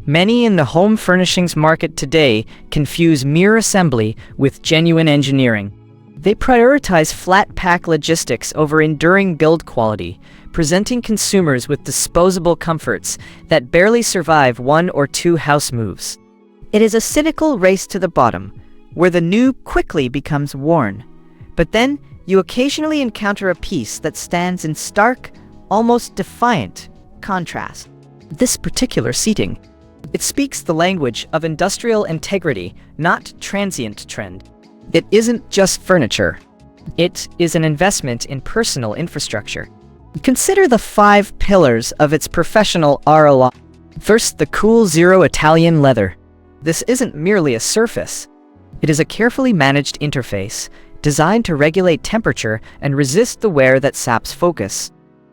Many in the home furnishings market today confuse mere assembly with genuine engineering. They prioritize flat-pack logistics over enduring build quality, presenting consumers with disposable comforts that barely survive 1 or 2 house moves. It is a cynical race to the bottom, where the new quickly becomes worn. But then, you occasionally encounter a piece that stands in stark, almost defiant contrast. This particular seating. It speaks the language of industrial integrity, not transient trend. It isn't just furniture. It is an investment in personal infrastructure. Consider the 5 pillars of its professional ROI. First, the CoolZero Italian leather. This isn't merely a surface. It is a carefully managed interface, designed to regulate temperature and resist the wear that saps focus.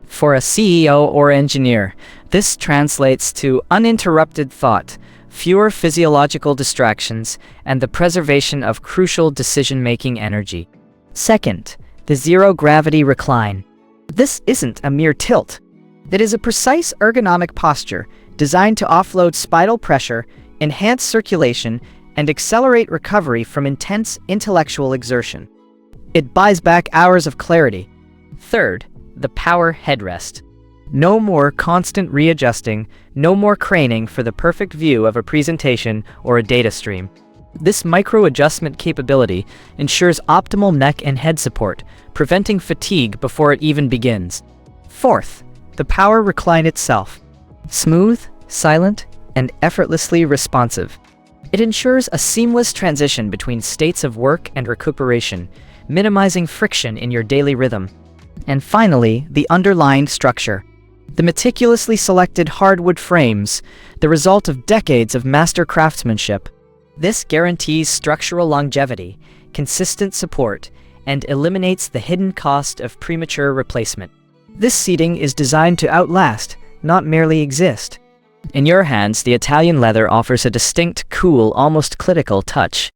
For a CEO or engineer, this translates to uninterrupted thought, fewer physiological distractions, and the preservation of crucial decision-making energy. Second, the zero-gravity recline. This isn't a mere tilt. It is a precise ergonomic posture designed to offload spinal pressure, enhance circulation, and accelerate recovery from intense intellectual exertion. It buys back hours of clarity. Third, the power headrest. No more constant readjusting, no more craning for the perfect view of a presentation or a data stream. This micro-adjustment capability ensures optimal neck and head support, preventing fatigue before it even begins. Fourth, the power recline itself. Smooth, silent, and effortlessly responsive. It ensures a seamless transition between states of work and recuperation, minimizing friction in your daily rhythm. And finally, the underlying structure. The meticulously selected hardwood frames, the result of decades of master craftsmanship. This guarantees structural longevity, consistent support, and eliminates the hidden cost of premature replacement. This seating is designed to outlast, not merely exist. In your hands, the Italian leather offers a distinct, cool, almost clinical touch.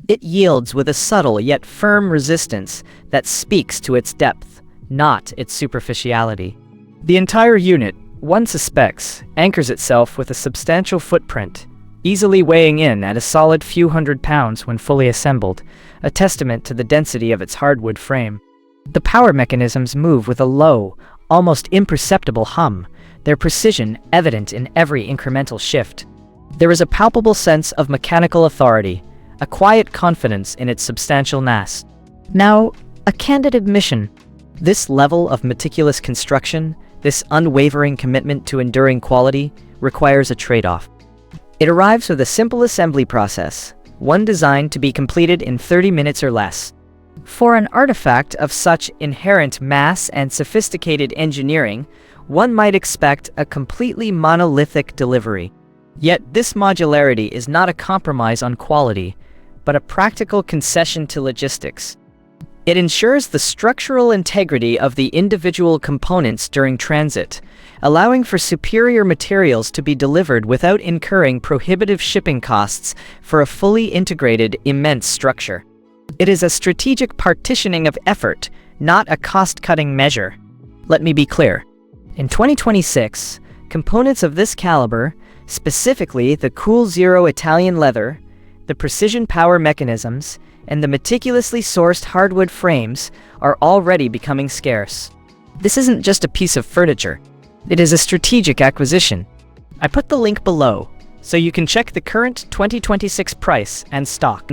It yields with a subtle yet firm resistance that speaks to its depth, not its superficiality. The entire unit, one suspects, anchors itself with a substantial footprint, easily weighing in at a solid few hundred pounds when fully assembled, a testament to the density of its hardwood frame. The power mechanisms move with a low, almost imperceptible hum, their precision evident in every incremental shift. There is a palpable sense of mechanical authority, a quiet confidence in its substantial mass. Now, a candid admission. This level of meticulous construction, this unwavering commitment to enduring quality, requires a trade-off. It arrives with a simple assembly process, one designed to be completed in 30 minutes or less. For an artifact of such inherent mass and sophisticated engineering, one might expect a completely monolithic delivery. Yet this modularity is not a compromise on quality, but a practical concession to logistics. It ensures the structural integrity of the individual components during transit, allowing for superior materials to be delivered without incurring prohibitive shipping costs for a fully integrated, immense structure. It is a strategic partitioning of effort, not a cost-cutting measure. Let me be clear. In 2026, components of this caliber, specifically the CoolZero Italian leather, the precision power mechanisms, and the meticulously sourced hardwood frames, are already becoming scarce. This isn't just a piece of furniture. It is a strategic acquisition. I put the link below, so you can check the current 2026 price and stock.